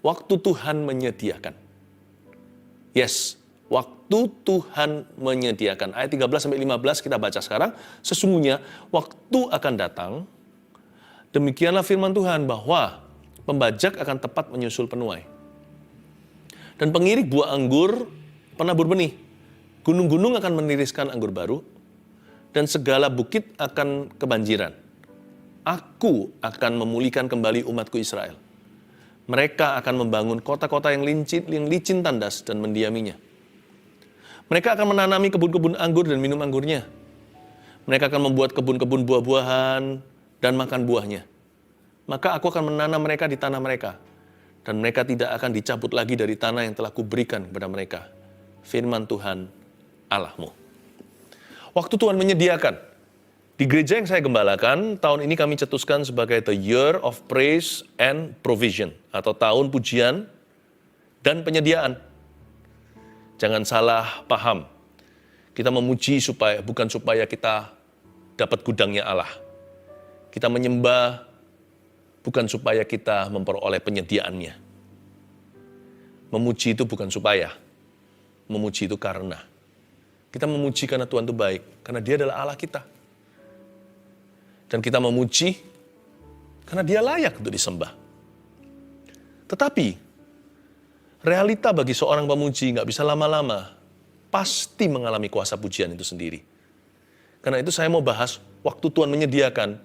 waktu Tuhan menyediakan. Yes, waktu Tuhan menyediakan. Ayat 13-15 kita baca sekarang. Sesungguhnya waktu akan datang, demikianlah firman Tuhan, bahwa pembajak akan tepat menyusul penuai. Dan pengirik buah anggur penabur benih. Gunung-gunung akan meniriskan anggur baru, dan segala bukit akan kebanjiran. Aku akan memulihkan kembali umatku Israel. Mereka akan membangun kota-kota yang licin tandas dan mendiaminya. Mereka akan menanami kebun-kebun anggur dan minum anggurnya. Mereka akan membuat kebun-kebun buah-buahan dan makan buahnya. Maka aku akan menanam mereka di tanah mereka, dan mereka tidak akan dicabut lagi dari tanah yang telah kuberikan kepada mereka. Firman Tuhan Allahmu. Waktu Tuhan menyediakan. Di gereja yang saya gembalakan, tahun ini kami cetuskan sebagai The Year of Praise and Provision, atau tahun pujian dan penyediaan. Jangan salah paham. Kita memuji bukan supaya kita dapat gudangnya Allah. Kita menyembah bukan supaya kita memperoleh penyediaannya. Memuji itu bukan supaya. Memuji itu karena. Kita memuji karena Tuhan itu baik, karena Dia adalah Allah kita. Dan kita memuji karena Dia layak untuk disembah. Tetapi, realita bagi seorang pemuji nggak bisa lama-lama, pasti mengalami kuasa pujian itu sendiri. Karena itu saya mau bahas waktu Tuhan menyediakan,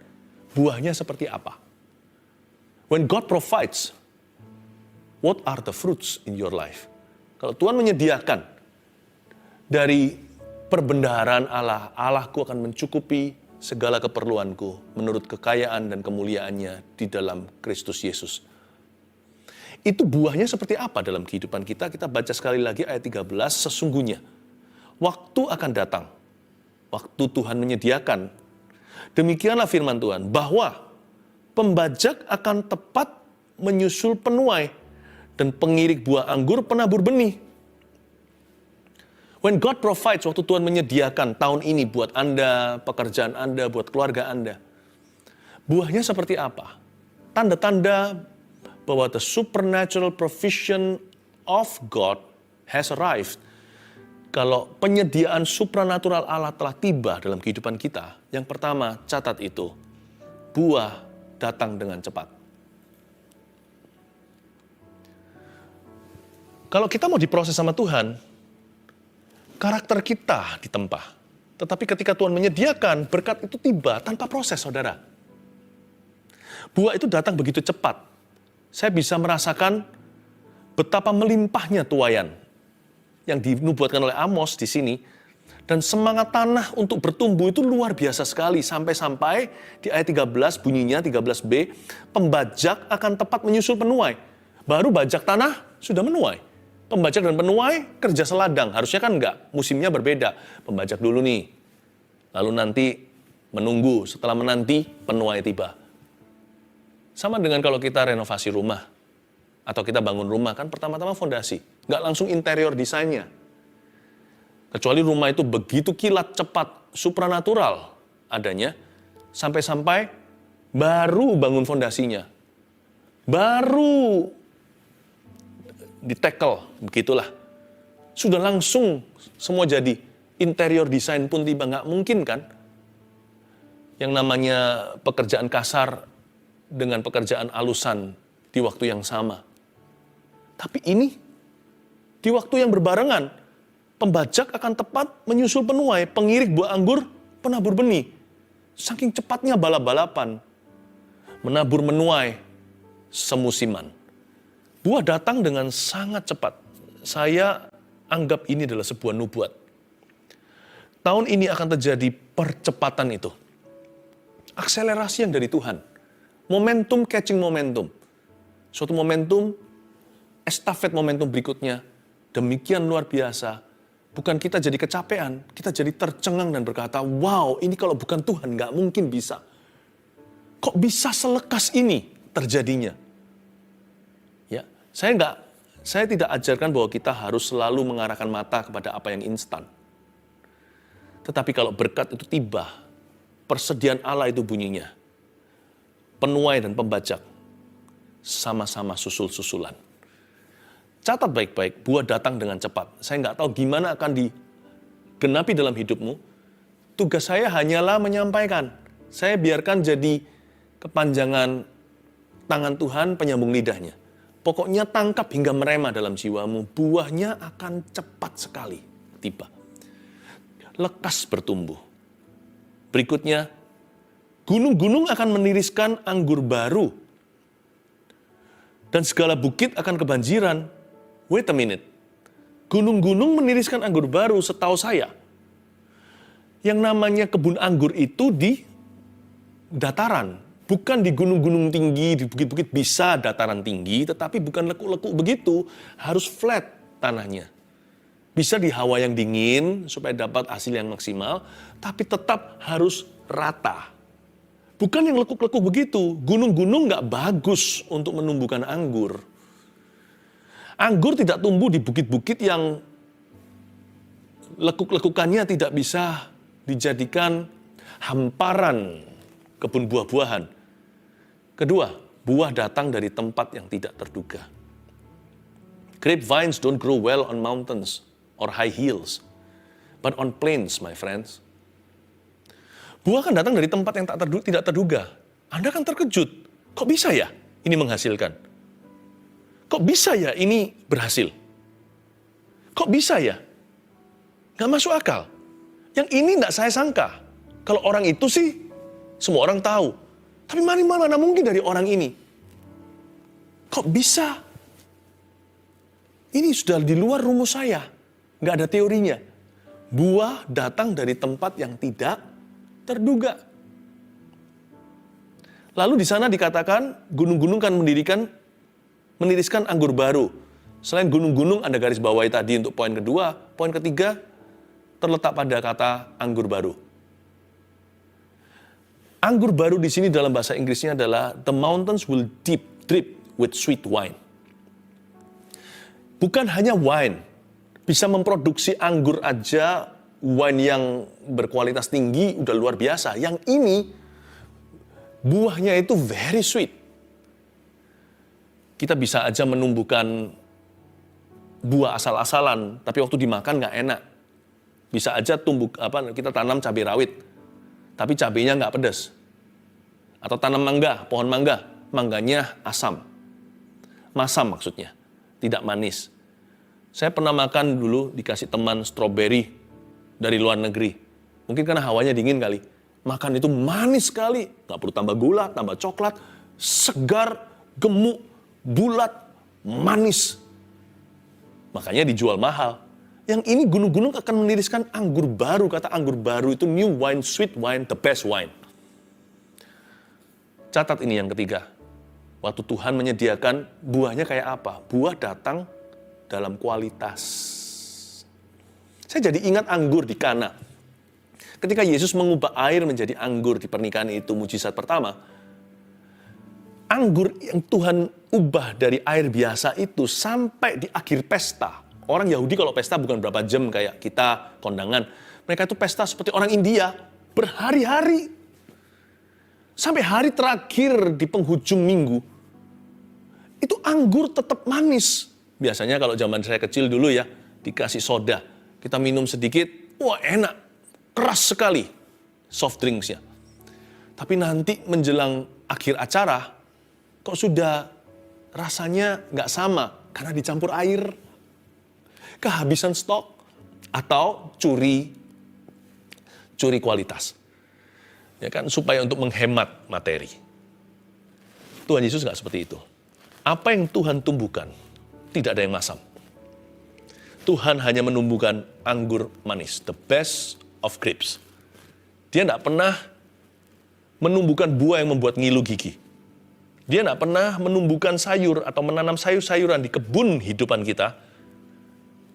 buahnya seperti apa. When God provides, what are the fruits in your life? Kalau Tuhan menyediakan dari perbendaharaan Allah, Allahku akan mencukupi segala keperluanku menurut kekayaan dan kemuliaannya di dalam Kristus Yesus. Itu buahnya seperti apa dalam kehidupan kita? Kita baca sekali lagi ayat 13, sesungguhnya waktu akan datang, waktu Tuhan menyediakan. Demikianlah firman Tuhan, bahwa pembajak akan tepat menyusul penuai, dan pengirik buah anggur penabur benih. When God provides, waktu Tuhan menyediakan tahun ini buat Anda, pekerjaan Anda, buat keluarga Anda. Buahnya seperti apa? Tanda-tanda bahwa the supernatural provision of God has arrived. Kalau penyediaan supranatural Allah telah tiba dalam kehidupan kita, yang pertama, catat itu. Buah datang dengan cepat. Kalau kita mau diproses sama Tuhan, karakter kita ditempa. Tetapi ketika Tuhan menyediakan, berkat itu tiba tanpa proses, saudara. Buah itu datang begitu cepat. Saya bisa merasakan betapa melimpahnya tuaian yang dinubuatkan oleh Amos di sini. Dan semangat tanah untuk bertumbuh itu luar biasa sekali. Sampai-sampai di ayat 13 bunyinya, 13b, pembajak akan tepat menyusul penuai. Baru bajak tanah sudah menuai. Pembajak dan penuai kerja seladang, harusnya kan enggak, musimnya berbeda. Pembajak dulu nih, lalu nanti menunggu, setelah menanti penuai tiba. Sama dengan kalau kita renovasi rumah, atau kita bangun rumah, kan pertama-tama fondasi, enggak langsung interior desainnya. Kecuali rumah itu begitu kilat, cepat, supranatural adanya, sampai-sampai baru bangun fondasinya. Baru di-tackle, begitulah. Sudah langsung semua jadi. Interior design pun tiba, nggak mungkin kan? Yang namanya pekerjaan kasar dengan pekerjaan alusan di waktu yang sama. Tapi ini, di waktu yang berbarengan, pembajak akan tepat menyusul penuai, pengirik buah anggur, penabur benih. Saking cepatnya balap-balapan, menabur menuai semusiman. Buah datang dengan sangat cepat. Saya anggap ini adalah sebuah nubuat. Tahun ini akan terjadi percepatan itu. Akselerasi yang dari Tuhan. Momentum catching momentum. Suatu momentum, estafet momentum berikutnya. Demikian luar biasa. Bukan kita jadi kecapean, kita jadi tercengang dan berkata, wow, ini kalau bukan Tuhan nggak mungkin bisa. Kok bisa selekas ini terjadinya? Saya tidak ajarkan bahwa kita harus selalu mengarahkan mata kepada apa yang instan. Tetapi kalau berkat itu tiba, persediaan Allah itu bunyinya. Penuai dan pembajak sama-sama susul-susulan. Catat baik-baik, buah datang dengan cepat. Saya nggak tahu gimana akan digenapi dalam hidupmu. Tugas saya hanyalah menyampaikan. Saya biarkan jadi kepanjangan tangan Tuhan, penyambung lidahnya. Pokoknya tangkap hingga merema dalam jiwamu. Buahnya akan cepat sekali tiba. Lekas bertumbuh. Berikutnya, gunung-gunung akan meniriskan anggur baru. Dan segala bukit akan kebanjiran. Wait a minute. Gunung-gunung meniriskan anggur baru, setahu saya. Yang namanya kebun anggur itu di dataran. Bukan di gunung-gunung tinggi, di bukit-bukit bisa dataran tinggi, tetapi bukan lekuk-lekuk begitu. Harus flat tanahnya. Bisa di hawa yang dingin supaya dapat hasil yang maksimal, tapi tetap harus rata. Bukan yang lekuk-lekuk begitu. Gunung-gunung nggak bagus untuk menumbuhkan anggur. Anggur tidak tumbuh di bukit-bukit yang lekuk-lekukannya tidak bisa dijadikan hamparan kebun buah-buahan. Kedua, buah datang dari tempat yang tidak terduga. Grapevines don't grow well on mountains or high hills, but on plains, my friends. Buah kan datang dari tempat yang tidak terduga. Anda kan terkejut. Kok bisa ya ini menghasilkan? Kok bisa ya ini berhasil? Kok bisa ya? Nggak masuk akal. Yang ini nggak saya sangka. Kalau orang itu sih, semua orang tahu. Tapi mana mungkin dari orang ini? Kok bisa? Ini sudah di luar rumus saya. Nggak ada teorinya. Buah datang dari tempat yang tidak terduga. Lalu di sana dikatakan gunung-gunung kan meniriskan anggur baru. Selain gunung-gunung, Anda garis bawahi tadi untuk poin kedua. Poin ketiga terletak pada kata anggur baru. Anggur baru di sini dalam bahasa Inggrisnya adalah the mountains will drip with sweet wine. Bukan hanya wine, bisa memproduksi anggur aja, wine yang berkualitas tinggi udah luar biasa. Yang ini buahnya itu very sweet. Kita bisa aja menumbuhkan buah asal-asalan, tapi waktu dimakan nggak enak. Bisa aja kita tanam cabai rawit, tapi cabainya nggak pedas. Atau tanam mangga, pohon mangga, mangganya asam. Masam maksudnya, tidak manis. Saya pernah makan dulu, dikasih teman stroberi dari luar negeri. Mungkin karena hawanya dingin kali. Makan itu manis sekali, nggak perlu tambah gula, tambah coklat, segar, gemuk, bulat, manis. Makanya dijual mahal. Yang ini gunung-gunung akan meniriskan anggur baru. Kata anggur baru itu new wine, sweet wine, the best wine. Catat ini yang ketiga. Waktu Tuhan menyediakan buahnya kayak apa? Buah datang dalam kualitas. Saya jadi ingat anggur di Kana. Ketika Yesus mengubah air menjadi anggur di pernikahan itu, mujizat pertama. Anggur yang Tuhan ubah dari air biasa itu sampai di akhir pesta. Orang Yahudi kalau pesta bukan berapa jam kayak kita kondangan. Mereka itu pesta seperti orang India, berhari-hari. Sampai hari terakhir di penghujung minggu, itu anggur tetap manis. Biasanya kalau zaman saya kecil dulu ya, dikasih soda. Kita minum sedikit, wah enak, keras sekali soft drinksnya. Tapi nanti menjelang akhir acara, kok sudah rasanya nggak sama karena dicampur air, kehabisan stok, atau curi kualitas. Ya kan, supaya untuk menghemat materi. Tuhan Yesus nggak seperti itu. Apa yang Tuhan tumbuhkan, tidak ada yang masam. Tuhan hanya menumbuhkan anggur manis, the best of grapes. Dia tidak pernah menumbuhkan buah yang membuat ngilu gigi. Dia tidak pernah menumbuhkan sayur atau menanam sayur-sayuran di kebun hidupan kita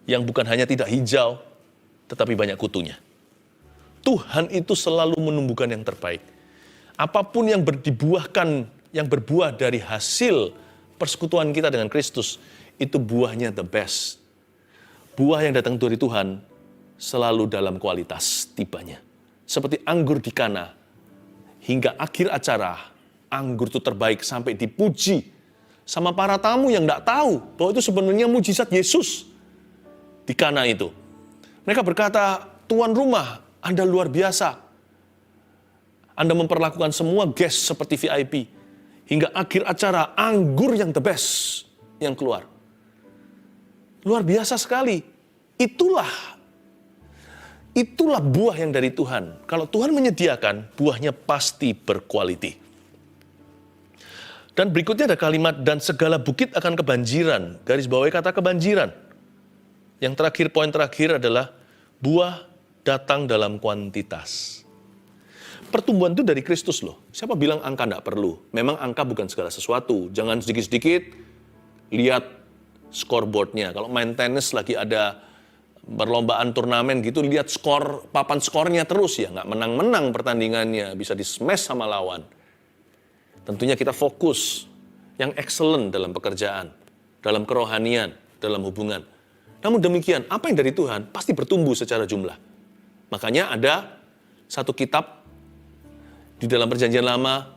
yang bukan hanya tidak hijau, tetapi banyak kutunya. Tuhan itu selalu menumbuhkan yang terbaik. Apapun yang dibuahkan, yang berbuah dari hasil persekutuan kita dengan Kristus, itu buahnya the best. Buah yang datang dari Tuhan selalu dalam kualitas tibanya. Seperti anggur di Kana, hingga akhir acara, anggur itu terbaik sampai dipuji sama para tamu yang tidak tahu bahwa itu sebenarnya mujizat Yesus di Kana itu. Mereka berkata, tuan rumah, Anda luar biasa. Anda memperlakukan semua guest seperti VIP. Hingga akhir acara, anggur yang the best yang keluar. Luar biasa sekali. Itulah buah yang dari Tuhan. Kalau Tuhan menyediakan, buahnya pasti berkualiti. Dan berikutnya ada kalimat, dan segala bukit akan kebanjiran. Garis bawahi kata kebanjiran. Yang terakhir, poin terakhir adalah buah datang dalam kuantitas. Pertumbuhan itu dari Kristus loh. Siapa bilang angka tidak perlu? Memang angka bukan segala sesuatu. Jangan sedikit-sedikit lihat scoreboardnya. Kalau main tenis lagi ada perlombaan turnamen gitu, lihat papan skornya terus ya. Nggak menang-menang pertandingannya, bisa di-smash sama lawan. Tentunya kita fokus yang excellent dalam pekerjaan, dalam kerohanian, dalam hubungan. Namun demikian, apa yang dari Tuhan pasti bertumbuh secara jumlah. Makanya ada satu kitab di dalam Perjanjian Lama,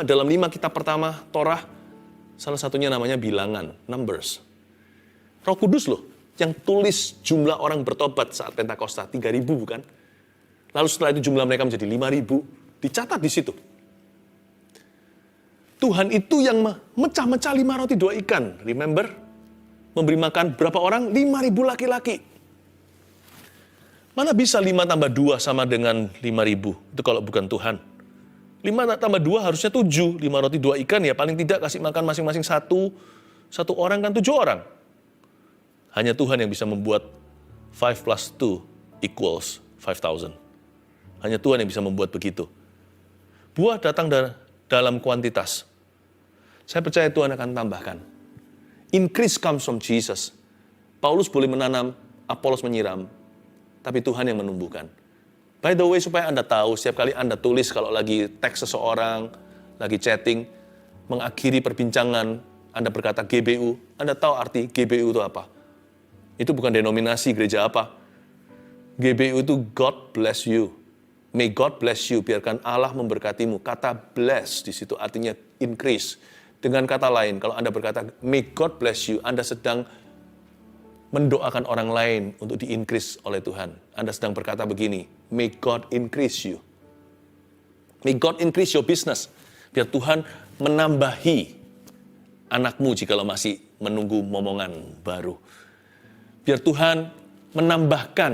dalam 5 kitab pertama Torah, salah satunya namanya Bilangan, Numbers. Roh Kudus loh, yang tulis jumlah orang bertobat saat Pentakosta, 3.000 bukan? Lalu setelah itu jumlah mereka menjadi 5.000, dicatat di situ. Tuhan itu yang mecah-mecah 5 roti 2 ikan, remember? Memberi makan berapa orang? 5.000 laki-laki. Mana bisa 5 tambah 2 sama dengan 5.000? Itu kalau bukan Tuhan. 5 tambah 2 harusnya 7. 5 roti 2 ikan ya paling tidak kasih makan masing-masing satu orang kan 7 orang. Hanya Tuhan yang bisa membuat 5 plus 2 equals 5,000. Hanya Tuhan yang bisa membuat begitu. Buah datang dalam kuantitas. Saya percaya Tuhan akan tambahkan. Increase comes from Jesus. Paulus boleh menanam, Apolos menyiram, tapi Tuhan yang menumbuhkan. By the way, supaya Anda tahu, setiap kali Anda tulis kalau lagi teks seseorang, lagi chatting, mengakhiri perbincangan, Anda berkata GBU, Anda tahu arti GBU itu apa? Itu bukan denominasi gereja apa. GBU itu God bless you. May God bless you, biarkan Allah memberkatimu. Kata bless di situ artinya increase. Dengan kata lain, kalau Anda berkata, may God bless you, Anda sedang mendoakan orang lain untuk di-increase oleh Tuhan. Anda sedang berkata begini, may God increase you. May God increase your business. Biar Tuhan menambahi anakmu jikalau masih menunggu momongan baru. Biar Tuhan menambahkan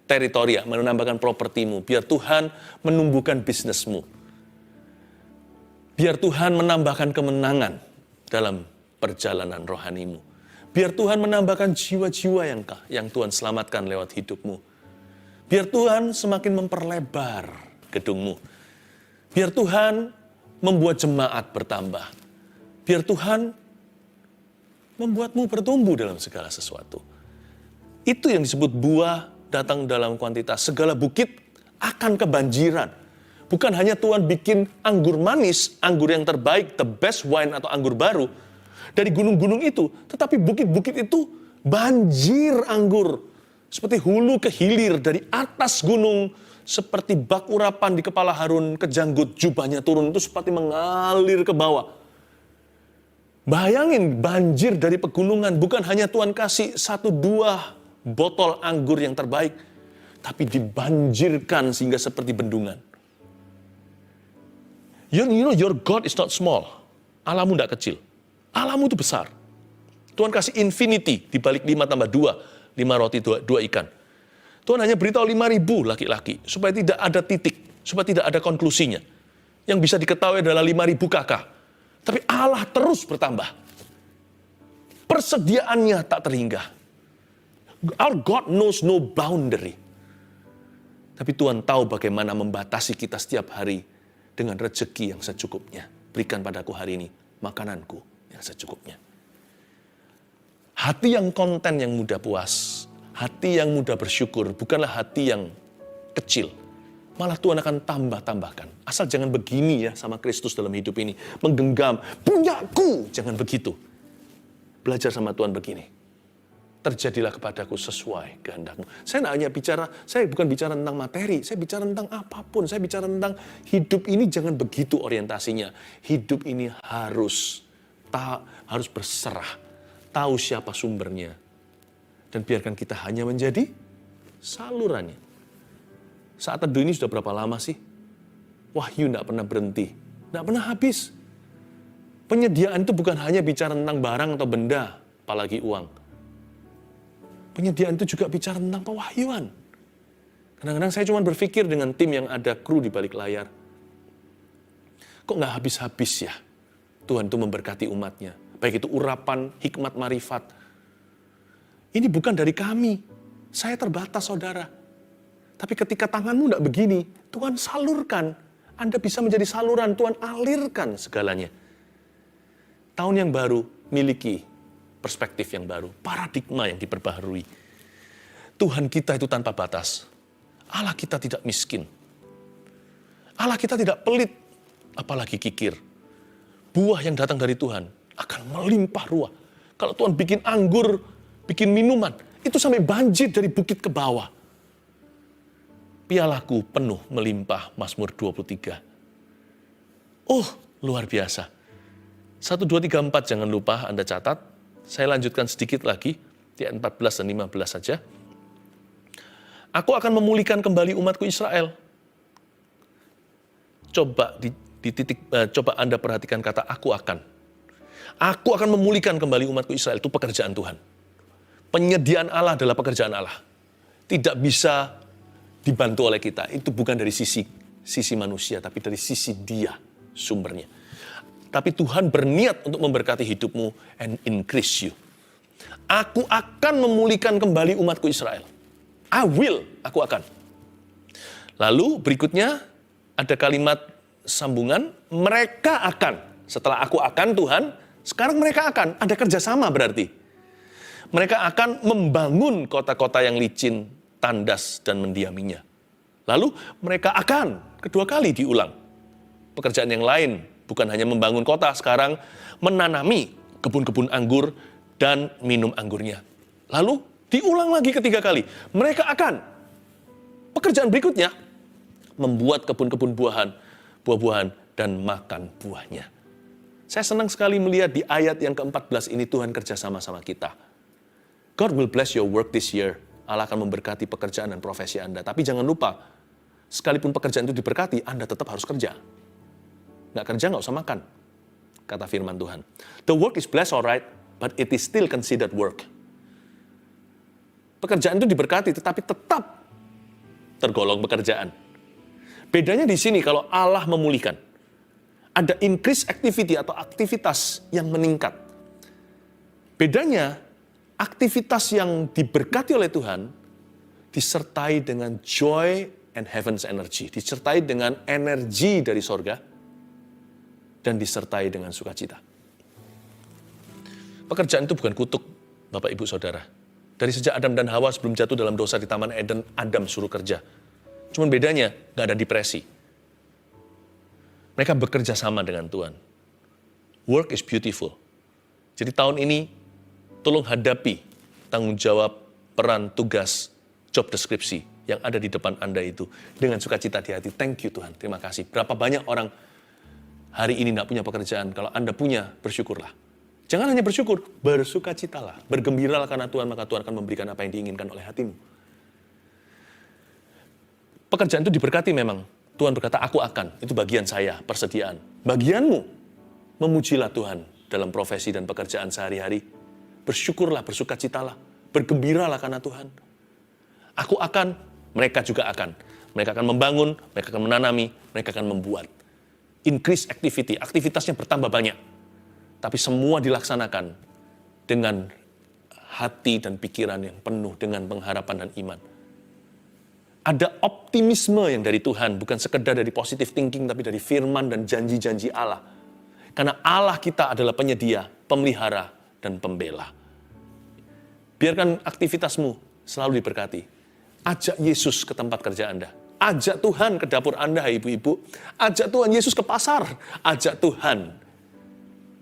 teritori, menambahkan propertimu. Biar Tuhan menumbuhkan bisnismu. Biar Tuhan menambahkan kemenangan dalam perjalanan rohanimu. Biar Tuhan menambahkan jiwa-jiwa yang Tuhan selamatkan lewat hidupmu. Biar Tuhan semakin memperlebar gedungmu. Biar Tuhan membuat jemaat bertambah. Biar Tuhan membuatmu bertumbuh dalam segala sesuatu. Itu yang disebut buah datang dalam kuantitas. Segala bukit akan kebanjiran. Bukan hanya Tuhan bikin anggur manis, anggur yang terbaik, the best wine atau anggur baru dari gunung-gunung itu, tetapi bukit-bukit itu banjir anggur. Seperti hulu ke hilir dari atas gunung, seperti bak urapan di kepala Harun, kejanggut jubahnya turun itu seperti mengalir ke bawah. Bayangin banjir dari pegunungan, bukan hanya Tuhan kasih 1-2 botol anggur yang terbaik, tapi dibanjirkan sehingga seperti bendungan. You know your God is not small. Allahmu tidak kecil. Allahmu itu besar. Tuhan kasih infinity di balik 5 tambah 2, 5 roti 2 ikan. Tuhan hanya beritahu 5.000 laki-laki supaya tidak ada titik, supaya tidak ada konklusinya. Yang bisa diketahui adalah 5.000 kakak. Tapi Allah terus bertambah. Persediaannya tak terhingga. Our God knows no boundary. Tapi Tuhan tahu bagaimana membatasi kita setiap hari dengan rezeki yang secukupnya. Berikan padaku hari ini makananku yang secukupnya. Hati yang konten, yang mudah puas, hati yang mudah bersyukur, bukanlah hati yang kecil. Malah Tuhan akan tambah-tambahkan. Asal jangan begini ya sama Kristus dalam hidup ini. Menggenggam, punyaku, jangan begitu. Belajar sama Tuhan begini. terjadilah kepadaku sesuai kehendak-Mu. Saya bukan bicara tentang materi, saya bicara tentang apapun. Saya bicara tentang hidup ini jangan begitu orientasinya. Hidup ini harus berserah, tahu siapa sumbernya. Dan biarkan kita hanya menjadi salurannya. Saat teduh ini sudah berapa lama sih? Wahyu tidak pernah berhenti, tidak pernah habis. Penyediaan itu bukan hanya bicara tentang barang atau benda, apalagi uang. Penyediaan itu juga bicara tentang pewahyuan. Kadang-kadang saya cuma berpikir dengan tim yang ada kru di balik layar. Kok nggak habis-habis ya Tuhan itu memberkati umatnya. Baik itu urapan, hikmat, marifat. Ini bukan dari kami. Saya terbatas, saudara. Tapi ketika tanganmu tidak begini, Tuhan salurkan. Anda bisa menjadi saluran, Tuhan alirkan segalanya. Tahun yang baru, miliki perspektif yang baru, paradigma yang diperbaharui. Tuhan kita itu tanpa batas. Allah kita tidak miskin. Allah kita tidak pelit, apalagi kikir. Buah yang datang dari Tuhan akan melimpah ruah. Kalau Tuhan bikin anggur, bikin minuman, itu sampai banjir dari bukit ke bawah. Pialaku penuh melimpah, Mazmur 23. Oh, luar biasa. 1, 2, 3, 4 jangan lupa Anda catat. Saya lanjutkan sedikit lagi, di ayat 14 dan 15 saja. Aku akan memulihkan kembali umatku Israel. Coba coba Anda perhatikan kata aku akan. Aku akan memulihkan kembali umatku Israel, itu pekerjaan Tuhan. Penyediaan Allah adalah pekerjaan Allah. Tidak bisa dibantu oleh kita. Itu bukan dari sisi manusia, tapi dari sisi Dia sumbernya. Tapi Tuhan berniat untuk memberkati hidupmu and increase you. Aku akan memulihkan kembali umatku Israel. Aku akan. Lalu berikutnya ada kalimat sambungan, mereka akan. Setelah aku akan Tuhan, sekarang mereka akan. Ada kerjasama berarti. Mereka akan membangun kota-kota yang licin, tandas, dan mendiaminya. Lalu mereka akan, kedua kali diulang. Pekerjaan yang lain, bukan hanya membangun kota, sekarang menanami kebun-kebun anggur dan minum anggurnya. Lalu diulang lagi ketiga kali. Mereka akan. Pekerjaan berikutnya, membuat kebun-kebun buah-buahan dan makan buahnya. Saya senang sekali melihat di ayat yang ke-14 ini Tuhan kerja sama-sama kita. God will bless your work this year. Allah akan memberkati pekerjaan dan profesi Anda. Tapi jangan lupa, sekalipun pekerjaan itu diberkati, Anda tetap harus kerja. Nggak kerja, nggak usah makan, kata firman Tuhan. The work is blessed, alright, but it is still considered work. Pekerjaan itu diberkati, tetapi tetap tergolong pekerjaan. Bedanya di sini kalau Allah memulihkan. Ada increase activity atau aktivitas yang meningkat. Bedanya, aktivitas yang diberkati oleh Tuhan disertai dengan joy and heaven's energy. Disertai dengan energi dari sorga. Dan disertai dengan sukacita. Pekerjaan itu bukan kutuk, Bapak, Ibu, Saudara. Dari sejak Adam dan Hawa sebelum jatuh dalam dosa di Taman Eden, Adam suruh kerja. Cuman bedanya, nggak ada depresi. Mereka bekerja sama dengan Tuhan. Work is beautiful. Jadi tahun ini, tolong hadapi tanggung jawab, peran, tugas, job deskripsi yang ada di depan Anda itu dengan sukacita di hati. Thank you Tuhan, terima kasih. Berapa banyak orang hari ini tidak punya pekerjaan. Kalau Anda punya, bersyukurlah. Jangan hanya bersyukur, bersukacitalah. Bergembiralah karena Tuhan, maka Tuhan akan memberikan apa yang diinginkan oleh hatimu. Pekerjaan itu diberkati memang. Tuhan berkata, aku akan. Itu bagian saya, persediaan. Bagianmu, memujilah Tuhan dalam profesi dan pekerjaan sehari-hari. Bersyukurlah, bersukacitalah. Bergembiralah karena Tuhan. Aku akan, mereka juga akan. Mereka akan membangun, mereka akan menanami, mereka akan membuat. Increase activity, aktivitasnya bertambah banyak. Tapi semua dilaksanakan dengan hati dan pikiran yang penuh dengan pengharapan dan iman. Ada optimisme yang dari Tuhan, bukan sekedar dari positive thinking, tapi dari firman dan janji-janji Allah. Karena Allah kita adalah penyedia, pemelihara, dan pembela. Biarkan aktivitasmu selalu diberkati. Ajak Yesus ke tempat kerja Anda. Ajak Tuhan ke dapur Anda, ibu-ibu. Ajak Tuhan Yesus ke pasar. Ajak Tuhan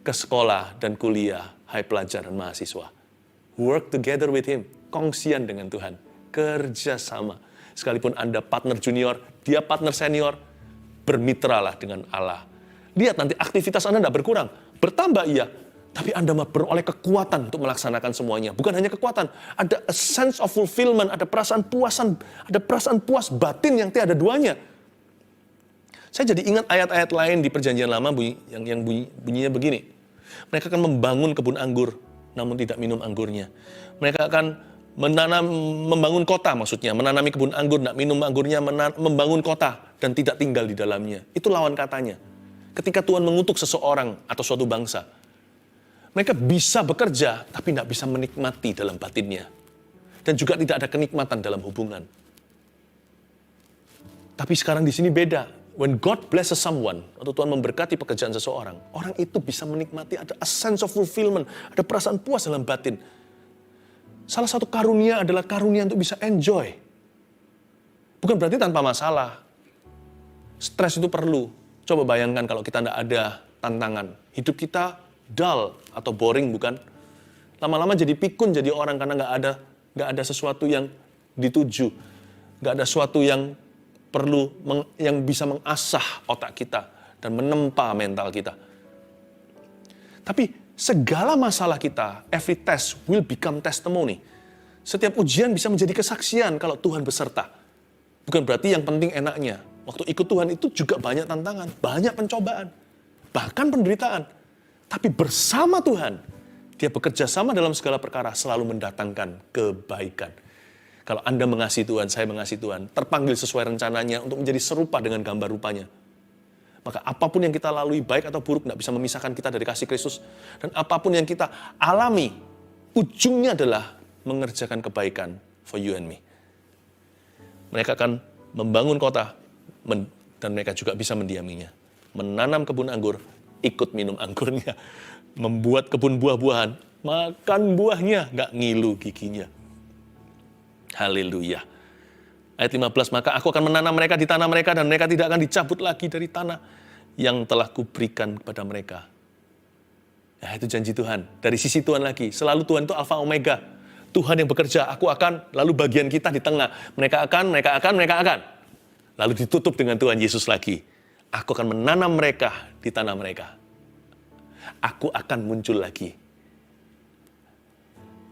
ke sekolah dan kuliah, hai pelajar dan mahasiswa. Work together with Him. Kongsian dengan Tuhan. Kerjasama. Sekalipun Anda partner junior, dia partner senior, bermitralah dengan Allah. Lihat nanti aktivitas Anda tidak berkurang. Bertambah iya, tapi Anda beroleh kekuatan untuk melaksanakan semuanya. Bukan hanya kekuatan, ada a sense of fulfillment, ada perasaan puas batin yang tiada duanya. Saya jadi ingat ayat-ayat lain di Perjanjian Lama yang bunyinya begini. Mereka akan membangun kebun anggur, namun tidak minum anggurnya. Mereka akan membangun kota maksudnya, menanami kebun anggur, tidak minum anggurnya, membangun kota dan tidak tinggal di dalamnya. Itu lawan katanya. Ketika Tuhan mengutuk seseorang atau suatu bangsa, mereka bisa bekerja, tapi tidak bisa menikmati dalam batinnya. Dan juga tidak ada kenikmatan dalam hubungan. Tapi sekarang di sini beda. When God blesses someone, atau Tuhan memberkati pekerjaan seseorang, orang itu bisa menikmati, ada a sense of fulfillment, ada perasaan puas dalam batin. Salah satu karunia adalah karunia untuk bisa enjoy. Bukan berarti tanpa masalah. Stres itu perlu. Coba bayangkan kalau kita tidak ada tantangan. Hidup kita dull atau boring, bukan? Lama-lama jadi pikun, jadi orang karena nggak ada sesuatu yang dituju. Nggak ada sesuatu yang perlu yang bisa mengasah otak kita dan menempa mental kita. Tapi segala masalah kita, every test will become testimony. Setiap ujian bisa menjadi kesaksian kalau Tuhan beserta. Bukan berarti yang penting enaknya. Waktu ikut Tuhan itu juga banyak tantangan, banyak pencobaan, bahkan penderitaan. Tapi bersama Tuhan, Dia bekerja sama dalam segala perkara, selalu mendatangkan kebaikan. Kalau Anda mengasihi Tuhan, saya mengasihi Tuhan, terpanggil sesuai rencananya untuk menjadi serupa dengan gambar rupanya. Maka apapun yang kita lalui, baik atau buruk, tidak bisa memisahkan kita dari kasih Kristus. Dan apapun yang kita alami, ujungnya adalah mengerjakan kebaikan for you and me. Mereka akan membangun kota, dan mereka juga bisa mendiaminya. Menanam kebun anggur, ikut minum anggurnya. Membuat kebun buah-buahan, makan buahnya, nggak ngilu giginya. Haleluya. Ayat 15, maka aku akan menanam mereka di tanah mereka dan mereka tidak akan dicabut lagi dari tanah yang telah kuberikan kepada mereka. Ya, itu janji Tuhan. Dari sisi Tuhan lagi. Selalu Tuhan itu Alfa Omega. Tuhan yang bekerja, aku akan, lalu bagian kita di tengah. Mereka akan. Lalu ditutup dengan Tuhan Yesus lagi. Aku akan menanam mereka di tanah mereka. Aku akan muncul lagi.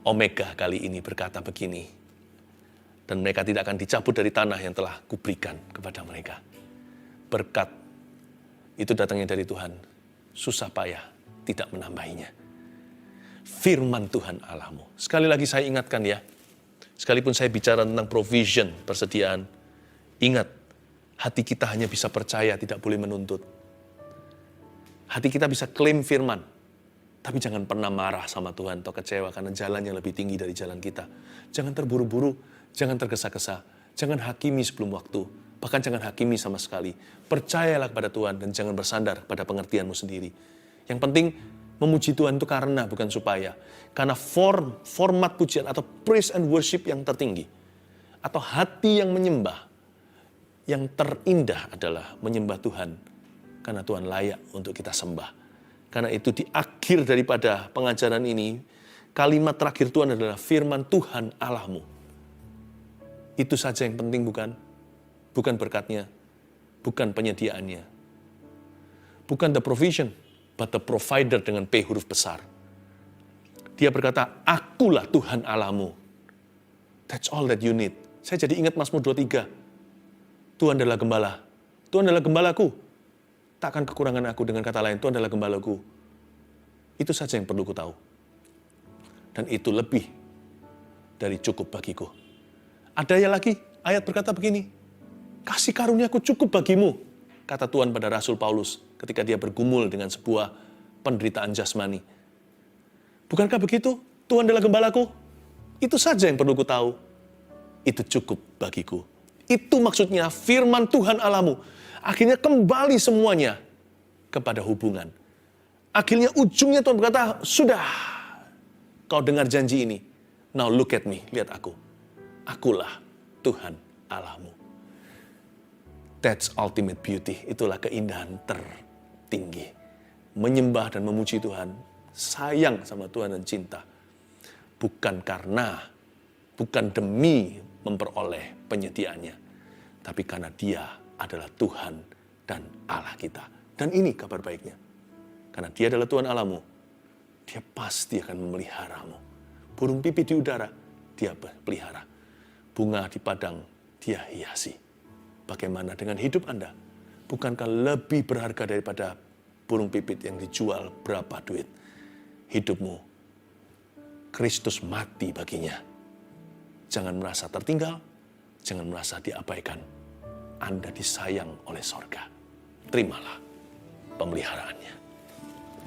Omega kali ini berkata begini. Dan mereka tidak akan dicabut dari tanah yang telah kuberikan kepada mereka. Berkat itu datangnya dari Tuhan. Susah payah tidak menambahinya. Firman Tuhan Allahmu. Sekali lagi saya ingatkan ya. Sekalipun saya bicara tentang provision, persediaan. Ingat, hati kita hanya bisa percaya, tidak boleh menuntut. Hati kita bisa klaim firman. Tapi jangan pernah marah sama Tuhan atau kecewa karena jalan yang lebih tinggi dari jalan kita. Jangan terburu-buru. Jangan tergesa-gesa, jangan hakimi sebelum waktu, bahkan jangan hakimi sama sekali. Percayalah kepada Tuhan dan jangan bersandar pada pengertianmu sendiri. Yang penting, memuji Tuhan itu karena, bukan supaya. Karena format pujian atau praise and worship yang tertinggi, atau hati yang menyembah, yang terindah adalah menyembah Tuhan, karena Tuhan layak untuk kita sembah. Karena itu di akhir daripada pengajaran ini, kalimat terakhir Tuhan adalah firman Tuhan Allahmu. Itu saja yang penting, bukan? Bukan berkatnya, bukan penyediaannya. Bukan the provision, but the provider dengan P huruf besar. Dia berkata, akulah Tuhan Allahmu. That's all that you need. Saya jadi ingat Mazmur 23. Tuhan adalah gembala. Tuhan adalah gembalaku. Takkan kekurangan aku. Dengan kata lain, Tuhan adalah gembalaku. Itu saja yang perlu ku tahu. Dan itu lebih dari cukup bagiku. Ada yang lagi, ayat berkata begini, kasih karuniaku cukup bagimu, kata Tuhan pada Rasul Paulus ketika dia bergumul dengan sebuah penderitaan jasmani. Bukankah begitu? Tuhan adalah gembalaku. Itu saja yang perlu ku tahu. Itu cukup bagiku. Itu maksudnya firman Tuhan Allahmu. Akhirnya kembali semuanya kepada hubungan. Akhirnya ujungnya Tuhan berkata, sudah, kau dengar janji ini. Now look at me, lihat aku. Akulah Tuhan Allahmu. That's ultimate beauty. Itulah keindahan tertinggi. Menyembah dan memuji Tuhan. Sayang sama Tuhan dan cinta. bukan demi memperoleh penyediaannya, tapi karena Dia adalah Tuhan dan Allah kita. Dan ini kabar baiknya. Karena Dia adalah Tuhan Allahmu, Dia pasti akan memeliharamu. Burung pipit di udara, Dia pelihara. Bunga di padang, Dia hiasi. Bagaimana dengan hidup Anda? Bukankah lebih berharga daripada burung pipit yang dijual berapa duit? Hidupmu, Kristus mati baginya. Jangan merasa tertinggal, jangan merasa diabaikan. Anda disayang oleh sorga. Terimalah pemeliharaannya.